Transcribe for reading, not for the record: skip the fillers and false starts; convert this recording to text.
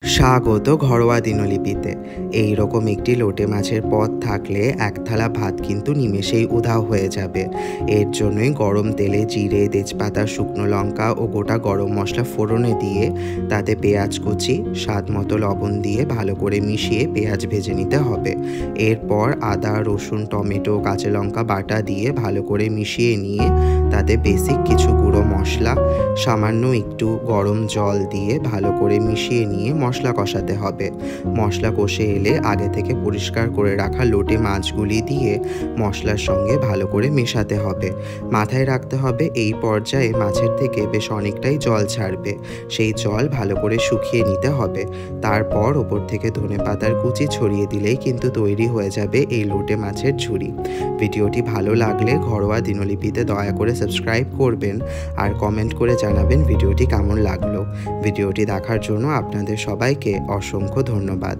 স্বাগত ঘরোয়া দিনলিপিতে। এইরকম একটি লোটে মাছের পদ থাকলে এক থালা ভাত কিন্তু নিমেষেই উধাও হয়ে যাবে। এর জন্যই গরম তেলে জিরে, তেজপাতা, শুকনো লঙ্কা ও গোটা গরম মশলা ফোড়নে দিয়ে তাতে পেঁয়াজ কুচি, স্বাদ মতো লবণ দিয়ে ভালো করে মিশিয়ে পেঁয়াজ ভেজে নিতে হবে। এরপর আদা, রসুন, টমেটো, কাঁচা লঙ্কা বাটা দিয়ে ভালো করে মিশিয়ে নিয়ে তাতে বেসিক কিছু গুঁড়ো মশলা, সামান্য একটু গরম জল দিয়ে ভালো করে মিশিয়ে নিয়ে মশলা কষাতে হবে। মশলা কষে এলে আগে থেকে পরিষ্কার করে রাখা লোটে মাছগুলি দিয়ে মশলার সঙ্গে ভালো করে মেশাতে হবে। মাথায় রাখতে হবে এই পর্যায়ে মাছের থেকে বেশ অনেকটাই জল ছাড়বে। সেই জল ভালো করে শুকিয়ে নিতে হবে। তারপর ওপর থেকে ধনেপাতার কুচি ছড়িয়ে দিলেই কিন্তু তৈরি হয়ে যাবে এই লোটে মাছের ঝুরি। ভিডিওটি ভালো লাগলে ঘরোয়া দিনলিপিতে দয়া করে সাবস্ক্রাইব করবেন আর কমেন্ট করে জানাবেন ভিডিওটি কেমন লাগলো। ভিডিওটি দেখার জন্য আপনাদের সবাইকে অসংখ্য ধন্যবাদ।